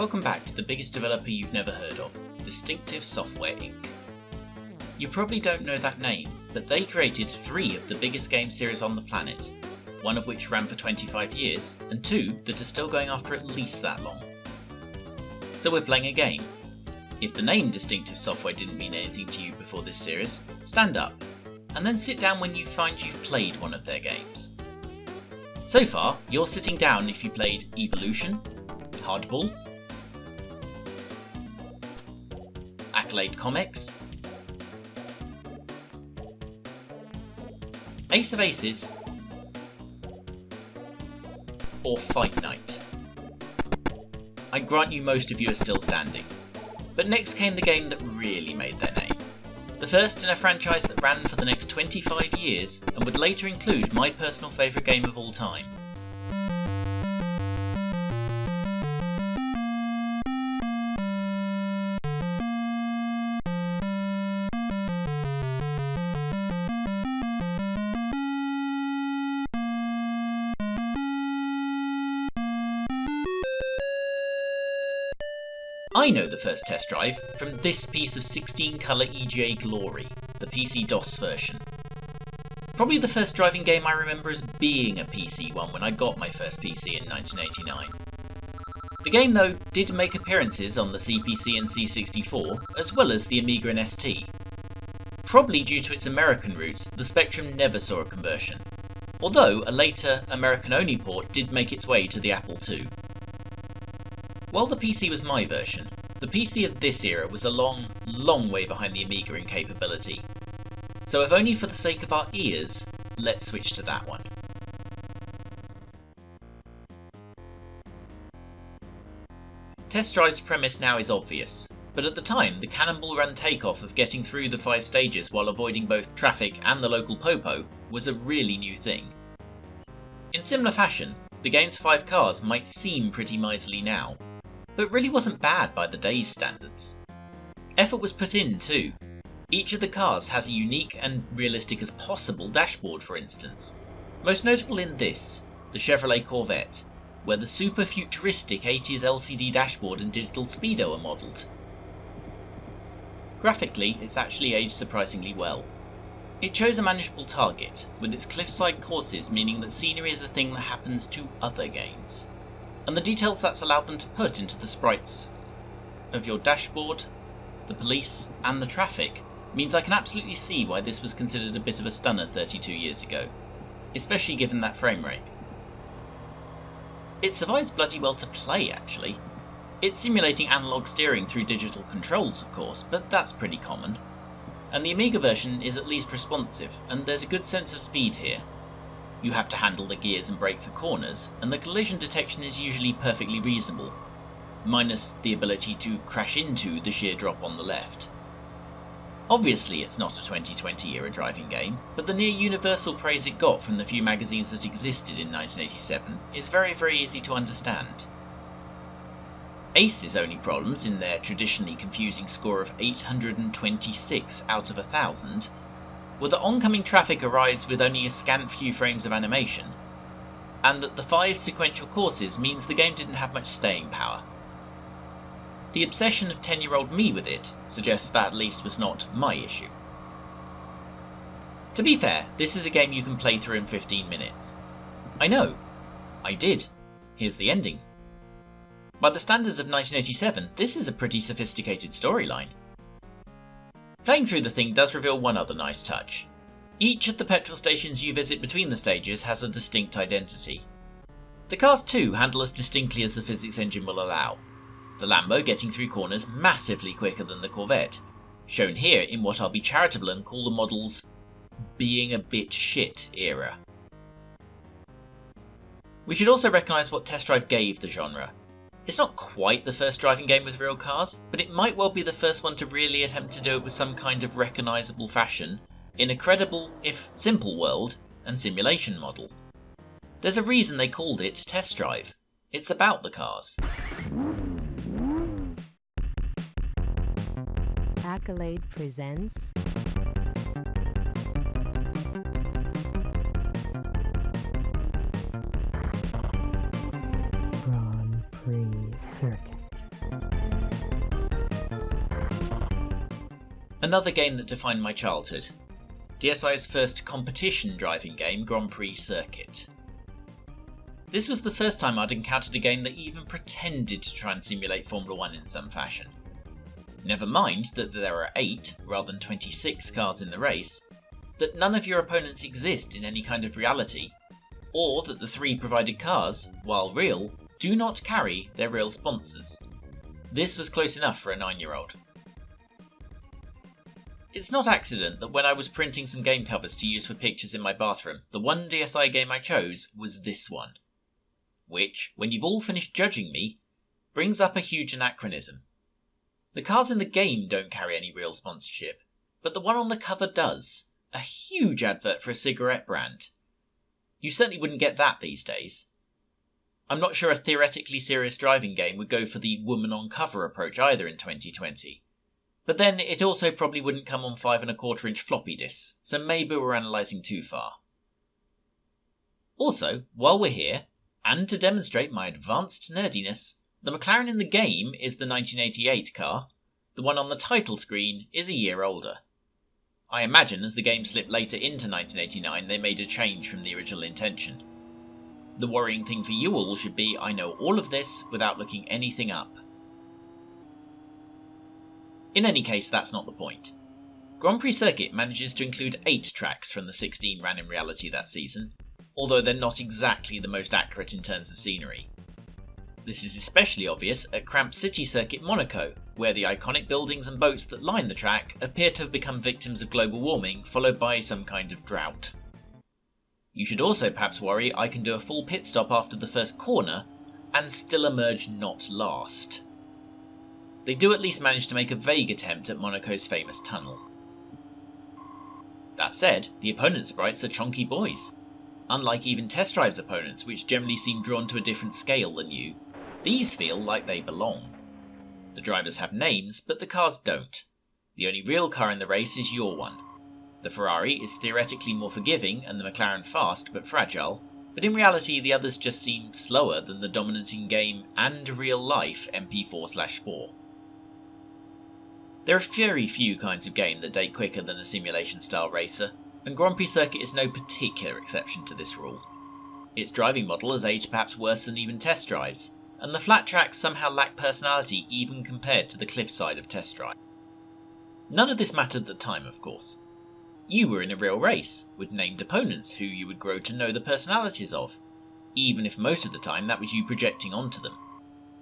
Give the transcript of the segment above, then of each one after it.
Welcome back to the biggest developer you've never heard of, Distinctive Software Inc. You probably don't know that name, but they created 3 of the biggest game series on the planet, one of which ran for 25 years, and 2 that are still going after at least that long. So we're playing a game. If the name Distinctive Software didn't mean anything to you before this series, stand up, and then sit down when you find you've played one of their games. So far, you're sitting down if you played Evolution, Hardball, Accolade Comics, Ace of Aces, or Fight Night. I grant you most of you are still standing, but next came the game that really made their name. The first in a franchise that ran for the next 25 years and would later include my personal favourite game of all time. I know the first test drive from this piece of 16-colour EGA glory, the PC DOS version. Probably the first driving game I remember as being a PC one when I got my first PC in 1989. The game, though, did make appearances on the CPC and C64, as well as the Amiga and ST. Probably due to its American roots, the Spectrum never saw a conversion, although a later American-only port did make its way to the Apple II. While the PC was my version, the PC of this era was a long, long way behind the Amiga in capability. So if only for the sake of our ears, let's switch to that one. Test Drive's premise now is obvious, but at the time the cannonball run takeoff of getting through the 5 stages while avoiding both traffic and the local popo was a really new thing. In similar fashion, the game's 5 cars might seem pretty miserly now, but really wasn't bad by the day's standards. Effort was put in too. Each of the cars has a unique and realistic as possible dashboard, for instance. Most notable in this, the Chevrolet Corvette, where the super futuristic 80s LCD dashboard and digital speedo are modelled. Graphically, it's actually aged surprisingly well. It chose a manageable target, with its cliffside courses meaning that scenery is a thing that happens to other games, and the details that's allowed them to put into the sprites of your dashboard, the police, and the traffic means I can absolutely see why this was considered a bit of a stunner 32 years ago, especially given that frame rate. It survives bloody well to play, actually. It's simulating analog steering through digital controls, of course, but that's pretty common. And the Amiga version is at least responsive, and there's a good sense of speed here. You have to handle the gears and brake for corners, and the collision detection is usually perfectly reasonable, minus the ability to crash into the sheer drop on the left. Obviously it's not a 2020 era driving game, but the near universal praise it got from the few magazines that existed in 1987 is very, very easy to understand. Ace's only problems, in their traditionally confusing score of 826 out of 1,000, were that oncoming traffic arrives with only a scant few frames of animation, and that the 5 sequential courses means the game didn't have much staying power. The obsession of 10-year-old me with it suggests that at least was not my issue. To be fair, this is a game you can play through in 15 minutes. I know, I did. Here's the ending. By the standards of 1987, this is a pretty sophisticated storyline. Playing through the thing does reveal one other nice touch. Each of the petrol stations you visit between the stages has a distinct identity. The cars too handle as distinctly as the physics engine will allow, the Lambo getting through corners massively quicker than the Corvette, shown here in what I'll be charitable and call the model's being a bit shit era. We should also recognise what Test Drive gave the genre. It's not quite the first driving game with real cars, but it might well be the first one to really attempt to do it with some kind of recognisable fashion, in a credible, if simple world and simulation model. There's a reason they called it Test Drive. It's about the cars. Accolade presents Grand Prix Circuit. Another game that defined my childhood. DSI's first competition driving game, Grand Prix Circuit. This was the first time I'd encountered a game that even pretended to try and simulate Formula 1 in some fashion. Never mind that there are 8, rather than 26 cars in the race, that none of your opponents exist in any kind of reality, or that the 3 provided cars, while real, do not carry their real sponsors. This was close enough for a 9-year-old. It's not accident that when I was printing some game covers to use for pictures in my bathroom, the one DSI game I chose was this one. Which, when you've all finished judging me, brings up a huge anachronism. The cars in the game don't carry any real sponsorship, but the one on the cover does. A huge advert for a cigarette brand. You certainly wouldn't get that these days. I'm not sure a theoretically serious driving game would go for the woman on cover approach either in 2020. But then it also probably wouldn't come on 5¼ inch floppy disks, so maybe we're analysing too far. Also, while we're here, and to demonstrate my advanced nerdiness, the McLaren in the game is the 1988 car. The one on the title screen is a year older. I imagine as the game slipped later into 1989 they made a change from the original intention. The worrying thing for you all should be I know all of this without looking anything up. In any case, that's not the point. Grand Prix Circuit manages to include 8 tracks from the 16 ran in reality that season, although they're not exactly the most accurate in terms of scenery. This is especially obvious at Cramp City Circuit Monaco, where the iconic buildings and boats that line the track appear to have become victims of global warming followed by some kind of drought. You should also perhaps worry I can do a full pit stop after the first corner and still emerge not last. They do at least manage to make a vague attempt at Monaco's famous tunnel. That said, the opponent sprites are chonky boys. Unlike even Test Drive's opponents, which generally seem drawn to a different scale than you, these feel like they belong. The drivers have names, but the cars don't. The only real car in the race is your one. The Ferrari is theoretically more forgiving and the McLaren fast but fragile, but in reality the others just seem slower than the dominant in-game and real-life MP4/4. There are very few kinds of game that date quicker than a simulation-style racer, and Grand Prix Circuit is no particular exception to this rule. Its driving model has aged perhaps worse than even Test Drive's, and the flat tracks somehow lack personality even compared to the cliffside of Test Drive. None of this mattered at the time, of course. You were in a real race, with named opponents who you would grow to know the personalities of, even if most of the time that was you projecting onto them.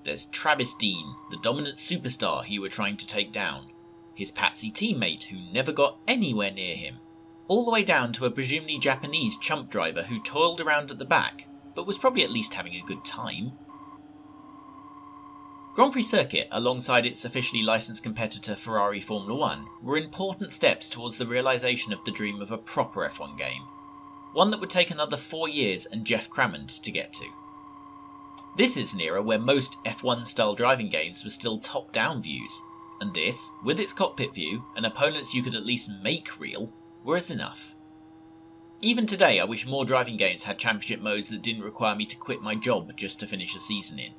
There's Travis Dean, the dominant superstar you were trying to take down, his patsy teammate who never got anywhere near him, all the way down to a presumably Japanese chump driver who toiled around at the back, but was probably at least having a good time. Grand Prix Circuit, alongside its officially licensed competitor Ferrari Formula 1, were important steps towards the realisation of the dream of a proper F1 game, one that would take another 4 years and Jeff Crammond to get to. This is an era where most F1-style driving games were still top-down views, and this, with its cockpit view and opponents you could at least make real, was enough. Even today I wish more driving games had championship modes that didn't require me to quit my job just to finish a season in.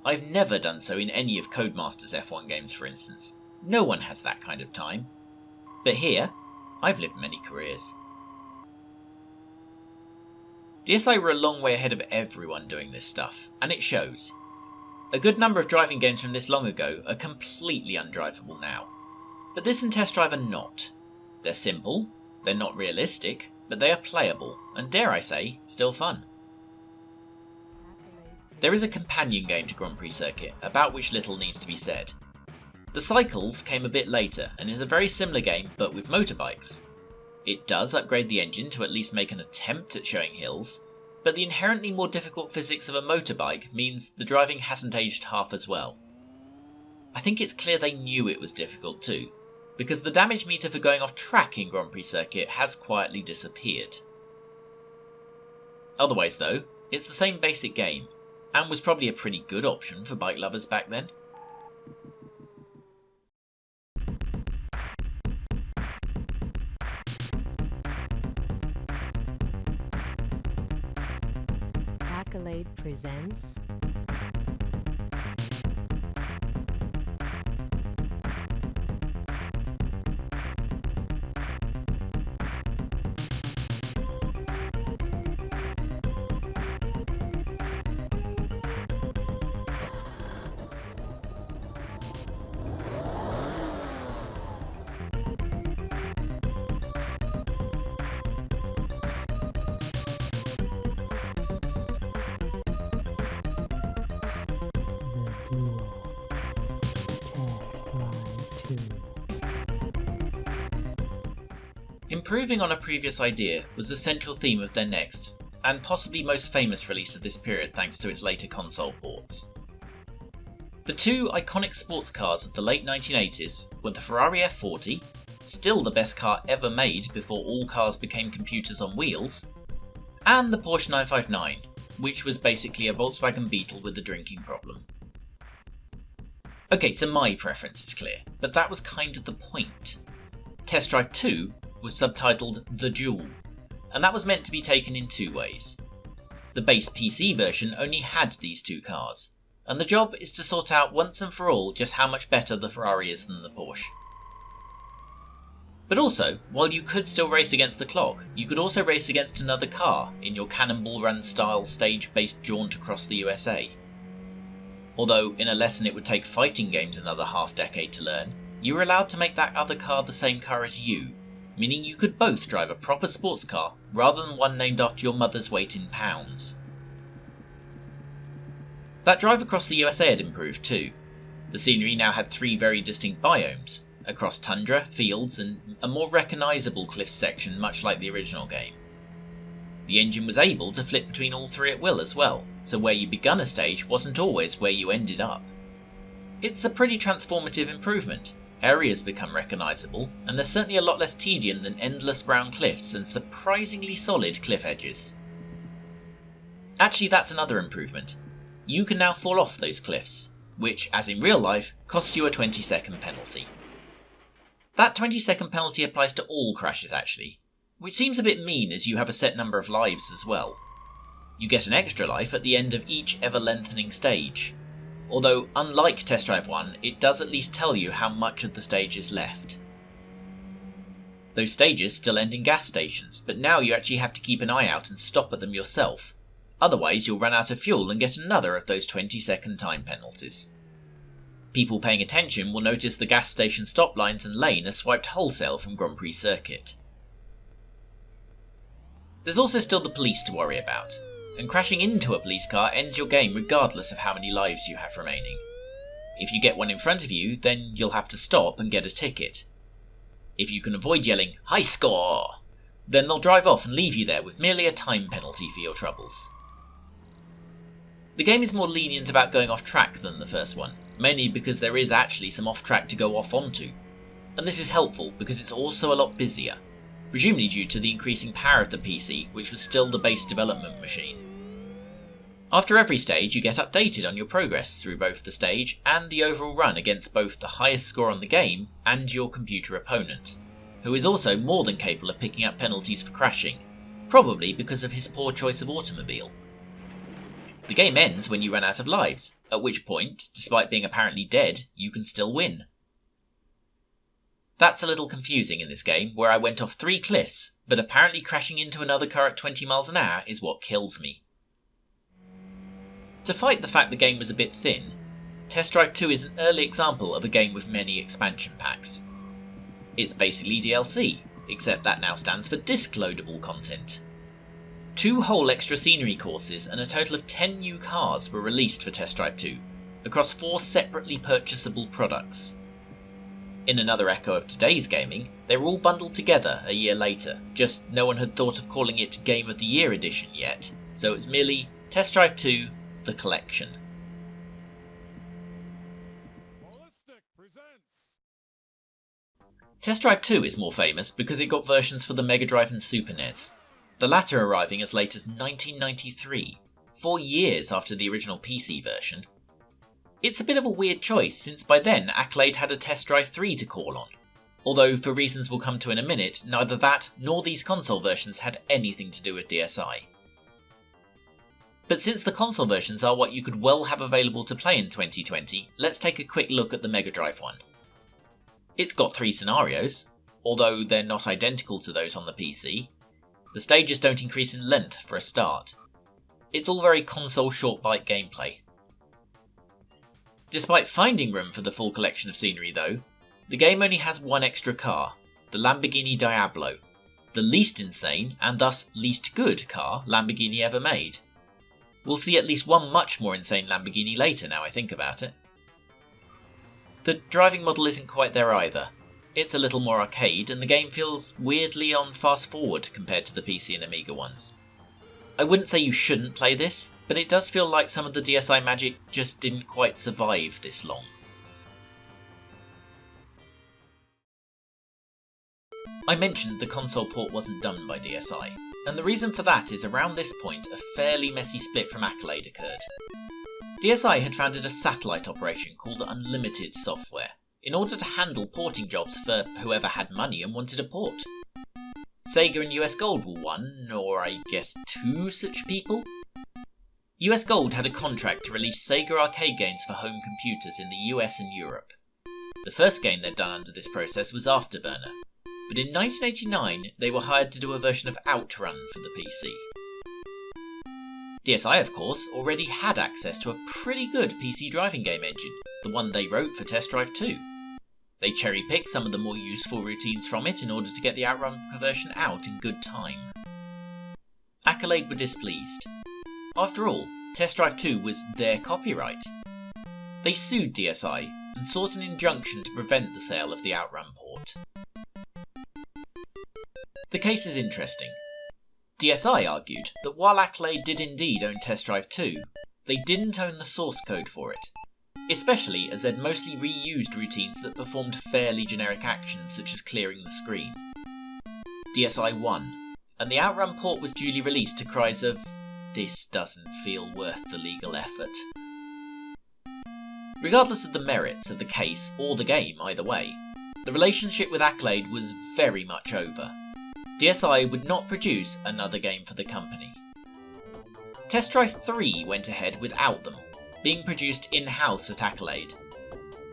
I've never done so in any of Codemasters F1 games, for instance. No one has that kind of time. But here, I've lived many careers. DSI were a long way ahead of everyone doing this stuff, and it shows. A good number of driving games from this long ago are completely undrivable now. But this and Test Drive are not. They're simple, they're not realistic, but they are playable, and dare I say, still fun. There is a companion game to Grand Prix Circuit, about which little needs to be said. The Cycles came a bit later, and is a very similar game, but with motorbikes. It does upgrade the engine to at least make an attempt at showing hills, but the inherently more difficult physics of a motorbike means the driving hasn't aged half as well. I think it's clear they knew it was difficult too, because the damage meter for going off track in Grand Prix Circuit has quietly disappeared. Otherwise though, it's the same basic game, and was probably a pretty good option for bike lovers back then. Accolade presents improving on a previous idea was the central theme of their next, and possibly most famous release of this period thanks to its later console ports. The two iconic sports cars of the late 1980s were the Ferrari F40, still the best car ever made before all cars became computers on wheels, and the Porsche 959, which was basically a Volkswagen Beetle with a drinking problem. Okay, so my preference is clear, but that was kind of the point. Test Drive 2 was subtitled The Duel, and that was meant to be taken in two ways. The base PC version only had these two cars, and the job is to sort out once and for all just how much better the Ferrari is than the Porsche. But also, while you could still race against the clock, you could also race against another car in your Cannonball Run style stage-based jaunt across the USA. Although in a lesson it would take fighting games another half-decade to learn, you were allowed to make that other car the same car as you, meaning you could both drive a proper sports car rather than one named after your mother's weight in pounds. That drive across the USA had improved too. The scenery now had three very distinct biomes, across tundra, fields, and a more recognisable cliff section much like the original game. The engine was able to flip between all three at will as well, so where you begun a stage wasn't always where you ended up. It's a pretty transformative improvement. Areas become recognisable, and there's certainly a lot less tedium than endless brown cliffs and surprisingly solid cliff edges. Actually, that's another improvement. You can now fall off those cliffs, which, as in real life, costs you a 20-second penalty. That 20-second penalty applies to all crashes actually, which seems a bit mean as you have a set number of lives as well. You get an extra life at the end of each ever-lengthening stage, although unlike Test Drive 1, it does at least tell you how much of the stage is left. Those stages still end in gas stations, but now you actually have to keep an eye out and stop at them yourself, otherwise you'll run out of fuel and get another of those 20-second time penalties. People paying attention will notice the gas station stop lines and lane are swiped wholesale from Grand Prix circuit. There's also still the police to worry about, and crashing into a police car ends your game regardless of how many lives you have remaining. If you get one in front of you, then you'll have to stop and get a ticket. If you can avoid yelling, "High score!" then they'll drive off and leave you there with merely a time penalty for your troubles. The game is more lenient about going off track than the first one, mainly because there is actually some off track to go off onto. And this is helpful because it's also a lot busier, presumably due to the increasing power of the PC, which was still the base development machine. After every stage you get updated on your progress through both the stage and the overall run against both the highest score on the game and your computer opponent, who is also more than capable of picking up penalties for crashing, probably because of his poor choice of automobile. The game ends when you run out of lives, at which point, despite being apparently dead, you can still win. That's a little confusing in this game, where I went off 3 cliffs, but apparently crashing into another car at 20 miles an hour is what kills me. To fight the fact the game was a bit thin, Test Drive 2 is an early example of a game with many expansion packs. It's basically DLC, except that now stands for disc loadable content. 2 whole extra scenery courses and a total of 10 new cars were released for Test Drive 2, across 4 separately purchasable products. In another echo of today's gaming, they were all bundled together a year later, just no one had thought of calling it Game of the Year Edition yet, so it's merely Test Drive 2, The Collection. Test Drive 2 is more famous because it got versions for the Mega Drive and Super NES, the latter arriving as late as 1993, 4 years after the original PC version. It's a bit of a weird choice since by then Accolade had a Test Drive 3 to call on, although for reasons we'll come to in a minute, neither that nor these console versions had anything to do with DSI. But since the console versions are what you could well have available to play in 2020, let's take a quick look at the Mega Drive one. It's got 3 scenarios, although they're not identical to those on the PC. The stages don't increase in length for a start. It's all very console short-bite gameplay. Despite finding room for the full collection of scenery though, the game only has 1 extra car, the Lamborghini Diablo, the least insane and thus least good car Lamborghini ever made. We'll see at least one much more insane Lamborghini later now I think about it. The driving model isn't quite there either. It's a little more arcade, and the game feels weirdly on fast forward compared to the PC and Amiga ones. I wouldn't say you shouldn't play this, but it does feel like some of the DSI magic just didn't quite survive this long. I mentioned the console port wasn't done by DSI, and the reason for that is around this point a fairly messy split from Accolade occurred. DSI had founded a satellite operation called Unlimited Software in order to handle porting jobs for whoever had money and wanted a port. Sega and US Gold were one, or I guess two such people. US Gold had a contract to release Sega arcade games for home computers in the US and Europe. The first game they'd done under this process was Afterburner, but in 1989 they were hired to do a version of Outrun for the PC. DSI, of course, already had access to a pretty good PC driving game engine, the one they wrote for Test Drive 2. They cherry-picked some of the more useful routines from it in order to get the Outrun version out in good time. Accolade were displeased. After all, Test Drive 2 was their copyright. They sued DSI and sought an injunction to prevent the sale of the Outrun port. The case is interesting. DSI argued that while Accolade did indeed own Test Drive 2, they didn't own the source code for it, especially as they'd mostly reused routines that performed fairly generic actions such as clearing the screen. DSI won, and the Outrun port was duly released to cries of, "This doesn't feel worth the legal effort." Regardless of the merits of the case or the game either way, the relationship with Accolade was very much over. DSI would not produce another game for the company. Test Drive 3 went ahead without them, being produced in-house at Accolade.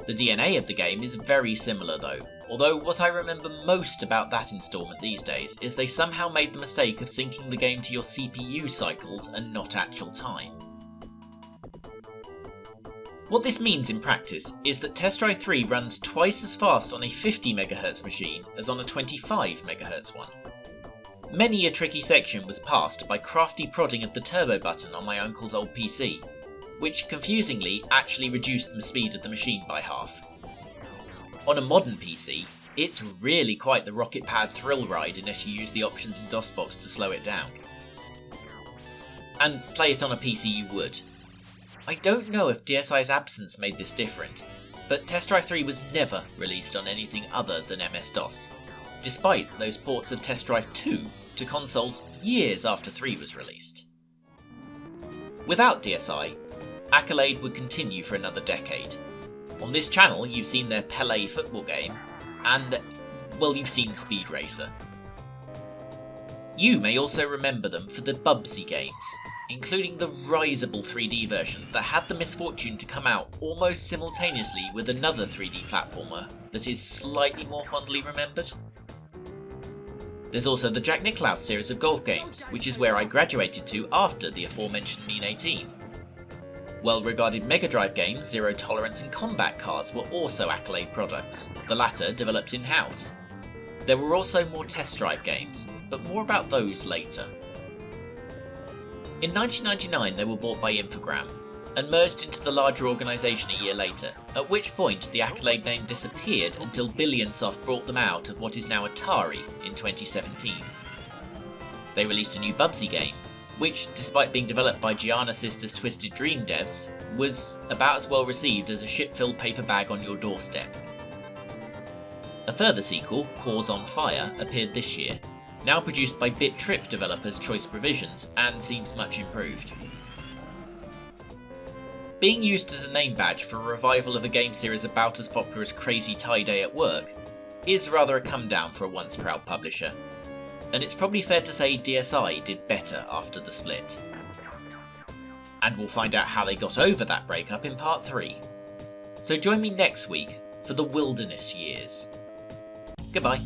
The DNA of the game is very similar though, although what I remember most about that installment these days is they somehow made the mistake of syncing the game to your CPU cycles and not actual time. What this means in practice is that Test Drive 3 runs twice as fast on a 50MHz machine as on a 25MHz one. Many a tricky section was passed by crafty prodding of the turbo button on my uncle's old PC, which confusingly actually reduced the speed of the machine by half. On a modern PC, it's really quite the rocket powered thrill ride unless you use the options in DOSBox to slow it down. And play it on a PC you would. I don't know if DSI's absence made this different, but Test Drive 3 was never released on anything other than MS-DOS, despite those ports of Test Drive 2 to consoles years after 3 was released. Without DSI, Accolade would continue for another decade. On this channel you've seen their Pelé football game, and, well, you've seen Speed Racer. You may also remember them for the Bubsy games, including the Riseable 3D version that had the misfortune to come out almost simultaneously with another 3D platformer that is slightly more fondly remembered. There's also the Jack Nicklaus series of golf games, which is where I graduated to after the aforementioned Mean 18. Well-regarded Mega Drive games, Zero Tolerance and Combat Cars were also Accolade products, the latter developed in-house. There were also more Test Drive games, but more about those later. In 1999 they were bought by Infogram, and merged into the larger organisation a year later, at which point the Accolade name disappeared until Billionsoft brought them out of what is now Atari in 2017. They released a new Bubsy game, which, despite being developed by Gianna Sisters' Twisted Dream devs, was about as well received as a shit-filled paper bag on your doorstep. A further sequel, Cause on Fire, appeared this year, now produced by Bit Trip developers Choice Provisions, and seems much improved. Being used as a name badge for a revival of a game series about as popular as Crazy Tie Day at Work is rather a come down for a once proud publisher, and it's probably fair to say DSI did better after the split. And we'll find out how they got over that breakup in part 3. So join me next week for the Wilderness Years. Goodbye.